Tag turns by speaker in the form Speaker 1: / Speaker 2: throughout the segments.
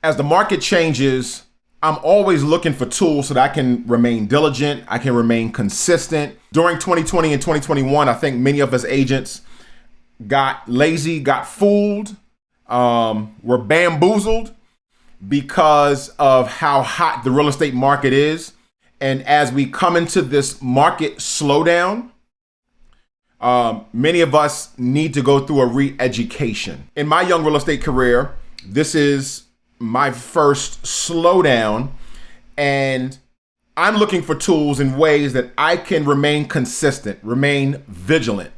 Speaker 1: As the market changes, I'm always looking for tools so that I can remain diligent, I can remain consistent. During 2020 and 2021, I think many of us agents got lazy, got fooled, were bamboozled because of how hot the real estate market is. And as we come into this market slowdown, many of us need to go through a re-education. In my young real estate career, this is my first slowdown, and I'm looking for tools and ways that I can remain consistent, remain vigilant.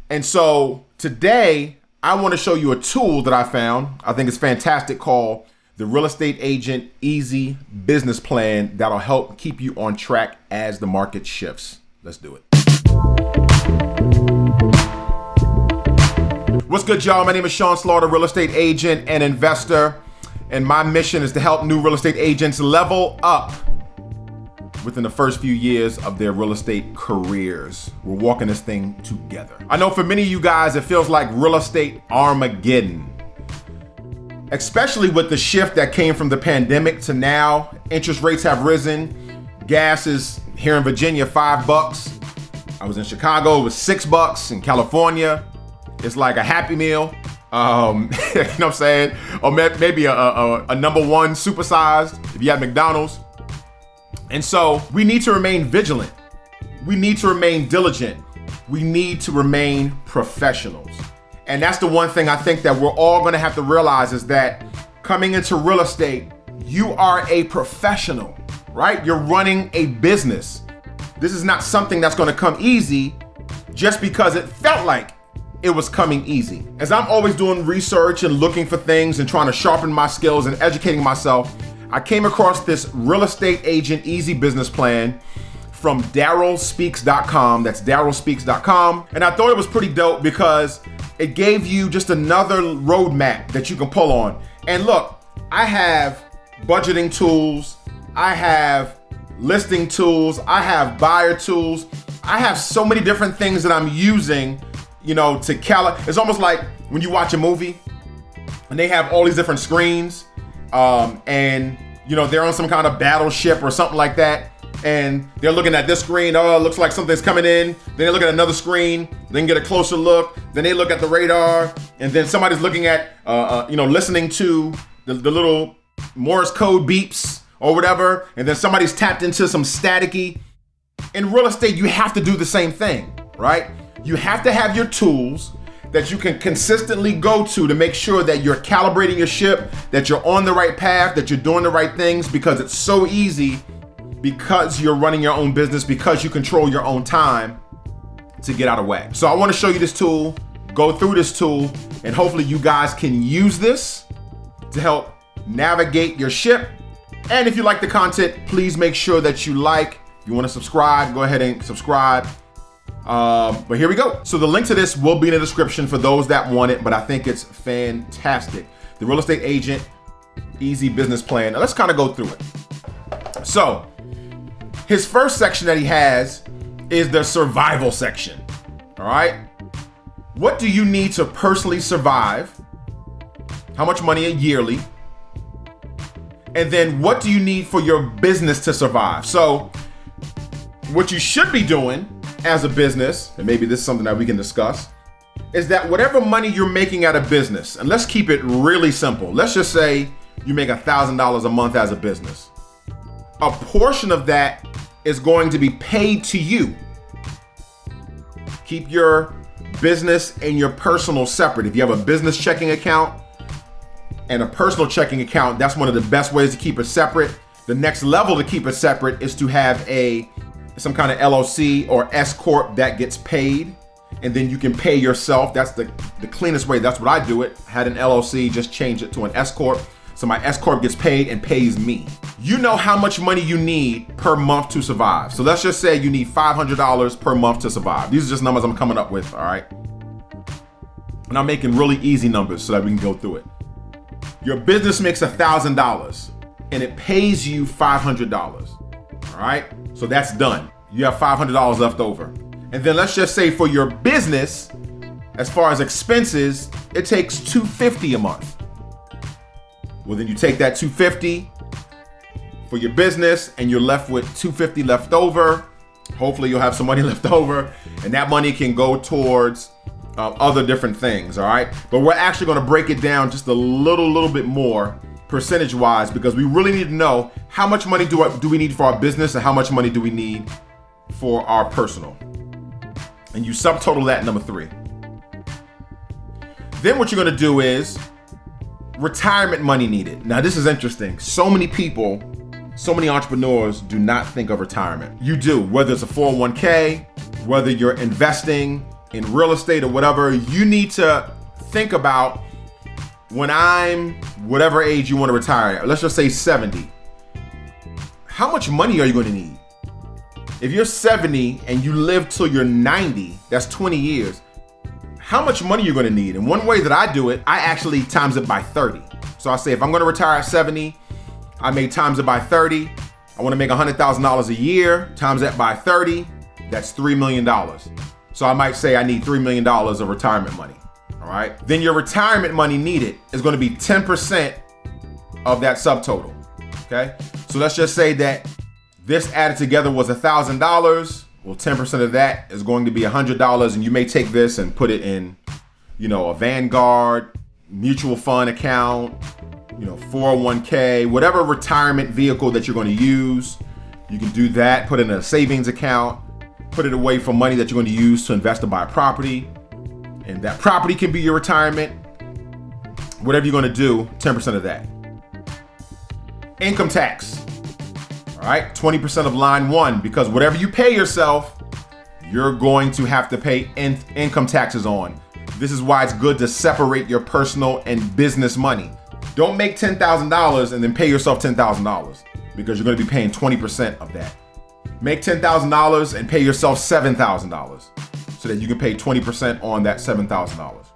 Speaker 1: And so today, I want to show you a tool that I found. I think it's fantastic, called the Real Estate Agent Easy Business Plan, that'll help keep you on track as the market shifts. Let's do it. What's good, y'all? My name is Sean Slaughter, real estate agent and investor, and my mission is to help new real estate agents level up within the first few years of their real estate careers. We're walking this thing together. I know for many of you guys, it feels like real estate Armageddon, especially with the shift that came from the pandemic to now. Interest rates have risen. Gas is here in Virginia, $5. I was in Chicago, it was $6. In California, it's like a Happy Meal. You know what I'm saying? Or maybe a number one supersized if you have McDonald's. And so we need to remain vigilant. We need to remain diligent. We need to remain professionals. And that's the one thing I think that we're all gonna have to realize, is that coming into real estate, you are a professional, right? You're running a business. This is not something that's gonna come easy just because it felt like it was coming easy. As I'm always doing research and looking for things and trying to sharpen my skills and educating myself, I came across this Real Estate Agent Easy Business Plan from darrellspeaks.com. That's darrellspeaks.com. And I thought it was pretty dope because it gave you just another roadmap that you can pull on. And look, I have budgeting tools, I have listing tools, I have buyer tools. I have so many different things that I'm using, to it's almost like when you watch a movie and they have all these different screens, and they're on some kind of battleship or something like that, and they're looking at this screen. Oh, it looks like something's coming in. Then they look at another screen, then get a closer look. Then they look at the radar, and then somebody's looking at, listening to the little Morse code beeps or whatever, and then somebody's tapped into some staticky. In real estate, you have to do the same thing, right? You have to have your tools that you can consistently go to make sure that you're calibrating your ship, that you're on the right path, that you're doing the right things, because it's so easy, because you're running your own business, because you control your own time, to get out of whack. So I want to show you this tool, go through this tool, and hopefully you guys can use this to help navigate your ship. And if you like the content, please make sure that you like. If you want to subscribe, go ahead and subscribe. But here we go. So the link to this will be in the description for those that want it, but I think it's fantastic. The Real Estate Agent Easy Business Plan. Now let's kind of go through it. So his first section that he has is the survival section. All right. What do you need to personally survive? How much money yearly? And then what do you need for your business to survive? So what you should be doing as a business, and maybe this is something that we can discuss, is that whatever money you're making at a business, and let's keep it really simple. Let's just say you make $1,000 a month as a business. A portion of that is going to be paid to you. Keep your business and your personal separate. If you have a business checking account and a personal checking account, that's one of the best ways to keep it separate. The next level to keep it separate is to have some kind of LLC or S Corp that gets paid, and then you can pay yourself. That's the cleanest way. That's what I do it. Had an LLC, just change it to an S Corp. So my S Corp gets paid and pays me. You know how much money you need per month to survive. So let's just say you need $500 per month to survive. These are just numbers I'm coming up with, all right? And I'm making really easy numbers so that we can go through it. Your business makes $1,000 and it pays you $500, all right? So that's done. You have $500 left over. And then let's just say for your business, as far as expenses, it takes $250 a month. Well, then you take that $250 for your business and you're left with $250 left over. Hopefully you'll have some money left over, and that money can go towards other different things, all right? But we're actually gonna break it down just a little bit more percentage-wise, because we really need to know how much money do we need for our business and how much money do we need for our personal. And you subtotal that number 3. Then what you're gonna do is retirement money needed. Now this is interesting. So many people, so many entrepreneurs do not think of retirement. You do, whether it's a 401k, whether you're investing in real estate or whatever, you need to think about, when I'm whatever age you want to retire, let's just say 70, how much money are you going to need? If you're 70 and you live till you're 90, that's 20 years. How much money you're going to need? And one way that I do it, I actually times it by 30. So I say, if I'm going to retire at 70, I may times it by 30. I want to make $100,000 a year, times that by 30, that's $3 million. So I might say I need $3 million of retirement money. All right. Then your retirement money needed is going to be 10% of that subtotal. Okay. So let's just say that this added together was $1,000. Well, 10% of that is going to be $100, and you may take this and put it in, a Vanguard mutual fund account, 401k, whatever retirement vehicle that you're going to use. You can do that, put it in a savings account, put it away for money that you're going to use to invest to buy a property. And that property can be your retirement. Whatever you're going to do, 10% of that. Income tax. All right, 20% of line 1, because whatever you pay yourself, you're going to have to pay income taxes on. This is why it's good to separate your personal and business money. Don't make $10,000 and then pay yourself $10,000, because you're going to be paying 20% of that. Make $10,000 and pay yourself $7,000, so that you can pay 20% on that $7,000.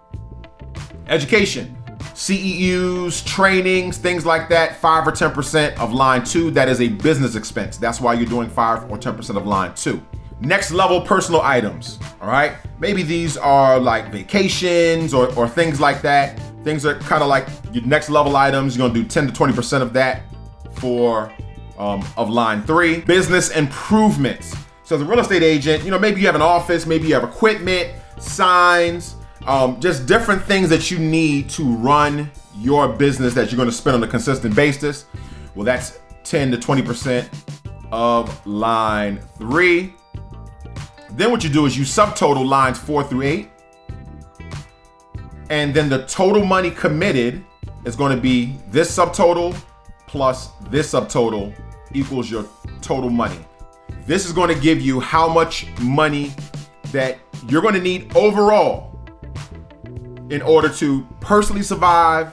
Speaker 1: Education, CEUs, trainings, things like that, 5 or 10% of line 2. That is a business expense. That's why you're doing 5 or 10% of line 2. Next level personal items, all right? Maybe these are like vacations or things like that. Things are kind of like your next level items. You're gonna do 10 to 20% of that for of line 3. Business improvements. So as a real estate agent, maybe you have an office, maybe you have equipment, signs, just different things that you need to run your business that you're going to spend on a consistent basis. Well, that's 10 to 20% of line 3. Then what you do is you subtotal lines 4 through 8. And then the total money committed is going to be this subtotal plus this subtotal equals your total money. This is going to give you how much money that you're going to need overall in order to personally survive,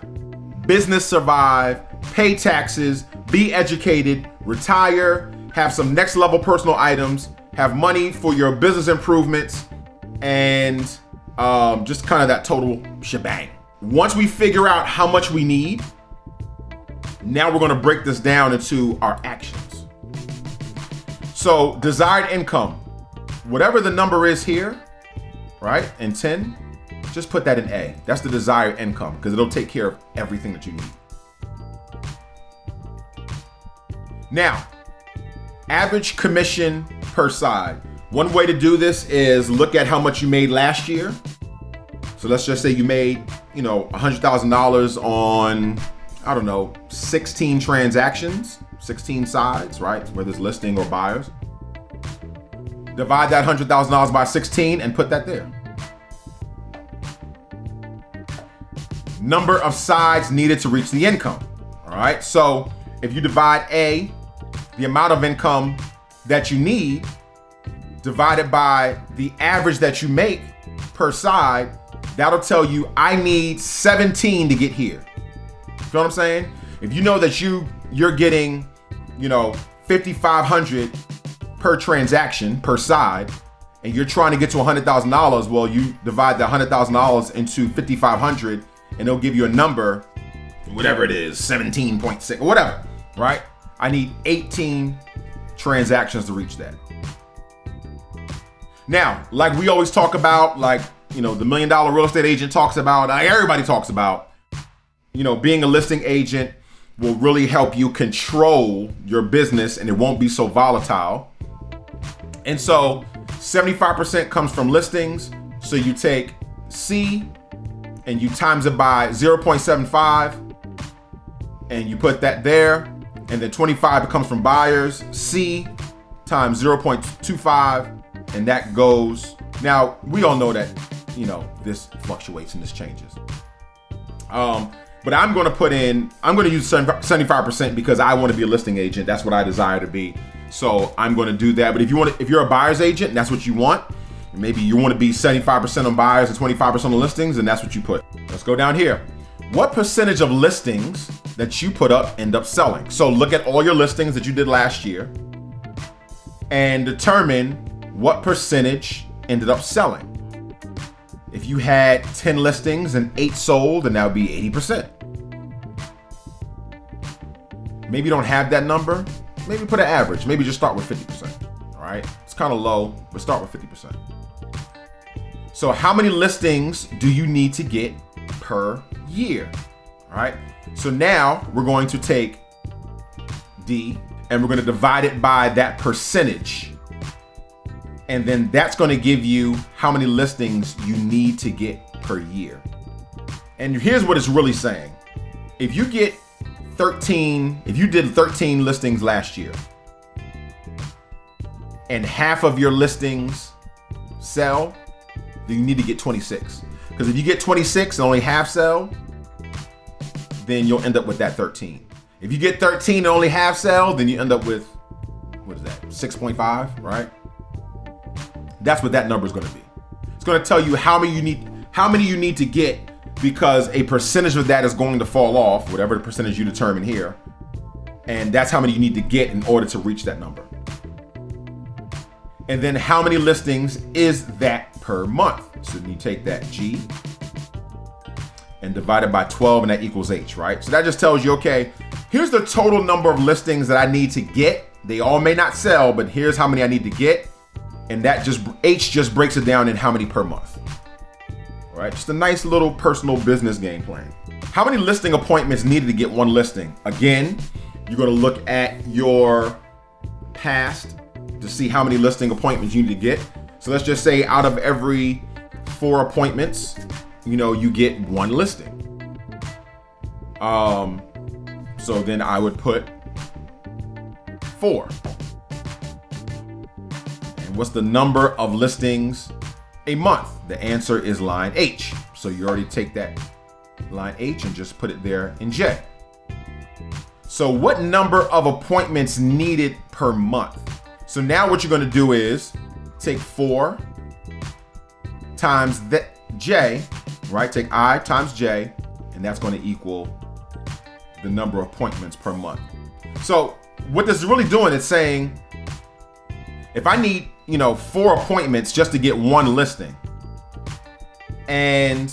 Speaker 1: business survive, pay taxes, be educated, retire, have some next level personal items, have money for your business improvements, and just kind of that total shebang. Once we figure out how much we need, now we're going to break this down into our actions. So desired income, whatever the number is here, right, in 10, just put that in A. That's the desired income, because it'll take care of everything that you need. Now, average commission per side. One way to do this is look at how much you made last year. So let's just say you made, $100,000 on, 16 transactions, 16 sides, right? Whether it's listing or buyers. Divide that $100,000 by 16 and put that there. Number of sides needed to reach the income. All right. So if you divide A, the amount of income that you need, divided by the average that you make per side, that'll tell you I need 17 to get here. You know what I'm saying? If you know that you're getting, $5,500 per transaction per side, and you're trying to get to $100,000, well, you divide the $100,000 into 5,500, and it'll give you a number, whatever it is, 17.6 or whatever, right? I need 18 transactions to reach that. Now, like we always talk about, the $1 million real estate agent talks about, everybody talks about, being a listing agent, will really help you control your business and it won't be so volatile. And so 75% comes from listings. So you take C and you times it by 0.75 and you put that there. And then 25 comes from buyers, C times 0.25, and that goes. Now, we all know that, this fluctuates and this changes. But I'm going to use 75% because I want to be a listing agent. That's what I desire to be. So I'm going to do that. But if you're a buyer's agent and that's what you want, and maybe you want to be 75% on buyers and 25% on listings, and that's what you put. Let's go down here. What percentage of listings that you put up end up selling? So look at all your listings that you did last year and determine what percentage ended up selling. If you had 10 listings and 8 sold, then that would be 80%. Maybe you don't have that number. Maybe put an average. Maybe just start with 50%. All right. It's kind of low, but start with 50%. So how many listings do you need to get per year? All right. So now we're going to take D and we're going to divide it by that percentage. And then that's going to give you how many listings you need to get per year. And here's what it's really saying. If you did 13 listings last year and half of your listings sell, then you need to get 26. Because if you get 26 and only half sell, then you'll end up with that 13. If you get 13 and only half sell, then you end up with, 6.5, right? That's what that number is going to be. It's going to tell you how many you need to get, because a percentage of that is going to fall off, whatever the percentage you determine here. And that's how many you need to get in order to reach that number. And then how many listings is that per month? So you take that G and divide it by 12, and that equals H, right? So that just tells you, okay, here's the total number of listings that I need to get. They all may not sell, but here's how many I need to get. And that H just breaks it down in how many per month. All right, just a nice little personal business game plan. How many listing appointments needed to get one listing? Again, you're going to look at your past to see how many listing appointments you need to get. So let's just say out of every 4 appointments, you get 1 listing. So then I would put 4. What's the number of listings a month? The answer is line H. So you already take that line H and just put it there in J. So what number of appointments needed per month? So now what you're going to do is take 4 times the J, right? Take I times J, and that's going to equal the number of appointments per month. So what this is really doing is saying, if I need 4 appointments just to get 1 listing, and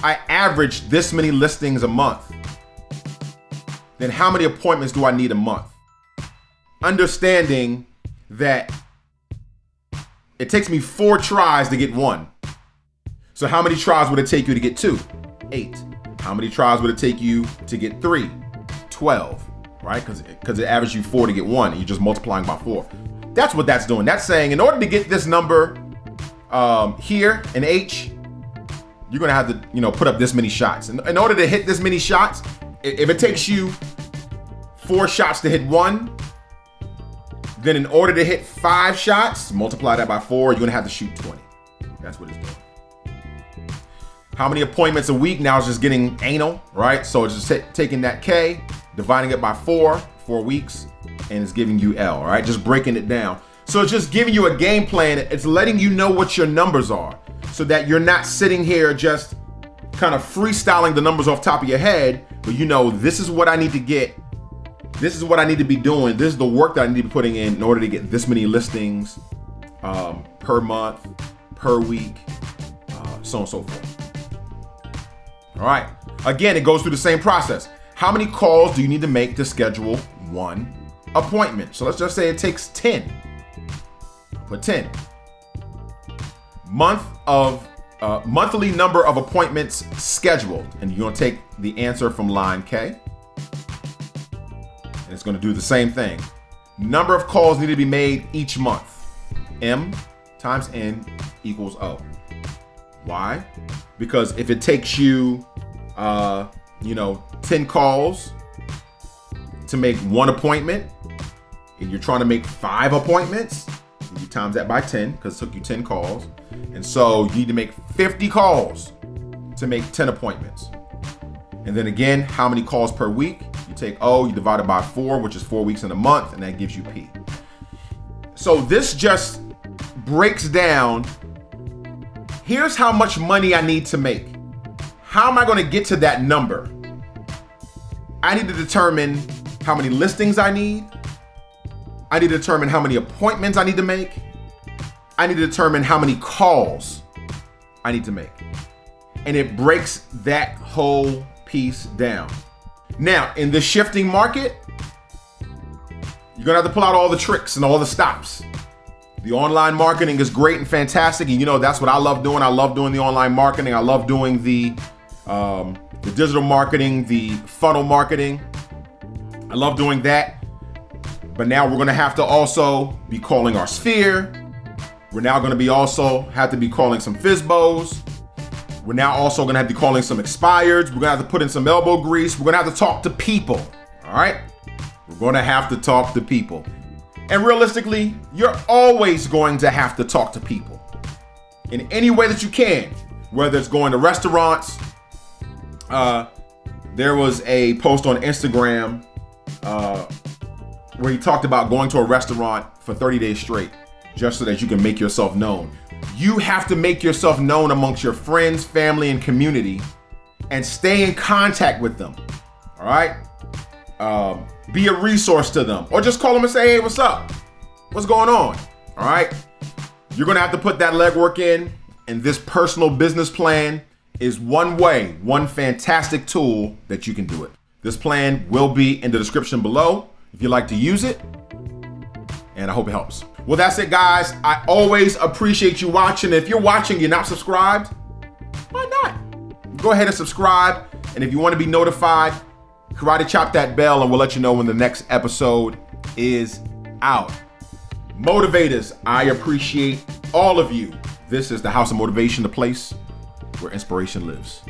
Speaker 1: I average this many listings a month, then how many appointments do I need a month? Understanding that it takes me 4 tries to get 1. So how many tries would it take you to get 2? 8. How many tries would it take you to get 3? 12, right? Because it averages you 4 to get 1, and you're just multiplying by 4. That's what that's doing. That's saying in order to get this number here in H, you're going to have to, put up this many shots. And in order to hit this many shots, if it takes you 4 shots to hit 1, then in order to hit 5 shots, multiply that by 4, you're going to have to shoot 20. That's what it's doing. How many appointments a week? Now it's just getting anal, right? So it's just taking that K, dividing it by 4 weeks, and it's giving you L, all right? Just breaking it down. So it's just giving you a game plan. It's letting you know what your numbers are so that you're not sitting here just kind of freestyling the numbers off the top of your head, but this is what I need to get. This is what I need to be doing. This is the work that I need to be putting in order to get this many listings per month, per week, so on and so forth. All right. Again, it goes through the same process. How many calls do you need to make to schedule 1 appointment? So let's just say it takes 10. Put 10. Monthly number of appointments scheduled. And you're going to take the answer from line K. And it's going to do the same thing. Number of calls need to be made each month. M times N equals O. Why? Because if it takes you, 10 calls to make one appointment, and you're trying to make 5 appointments, you times that by 10 because it took you 10 calls. And so you need to make 50 calls to make 10 appointments. And then again, how many calls per week? You take O, you divide it by 4, which is 4 weeks in a month, and that gives you P. So this just breaks down, here's how much money I need to make. How am I going to get to that number? I need to determine how many listings I need. I need to determine how many appointments I need to make. I need to determine how many calls I need to make. And it breaks that whole piece down. Now, in the shifting market, you're gonna have to pull out all the tricks and all the stops. The online marketing is great and fantastic, and that's what I love doing. I love doing the online marketing. I love doing the digital marketing, the funnel marketing. I love doing that. But now we're gonna have to also be calling our sphere. We're now gonna have to be calling some FISBOs. We're now also gonna have to be calling some expireds. We're gonna have to put in some elbow grease. We're gonna have to talk to people, all right? We're gonna have to talk to people. And realistically, you're always going to have to talk to people in any way that you can, whether it's going to restaurants. There was a post on Instagram where he talked about going to a restaurant for 30 days straight, just so that you can make yourself known. You have to make yourself known amongst your friends, family, and community, and stay in contact with them, all right? Be a resource to them, or just call them and say, hey, what's up? What's going on? All right? You're gonna have to put that legwork in, and this personal business plan is one fantastic tool that you can do it. This plan will be in the description below if you'd like to use it, and I hope it helps. Well, that's it, guys. I always appreciate you watching. If you're watching, you're not subscribed, why not? Go ahead and subscribe, and if you want to be notified, karate chop that bell, and we'll let you know when the next episode is out. Motivators, I appreciate all of you. This is the House of Motivation, the place where inspiration lives.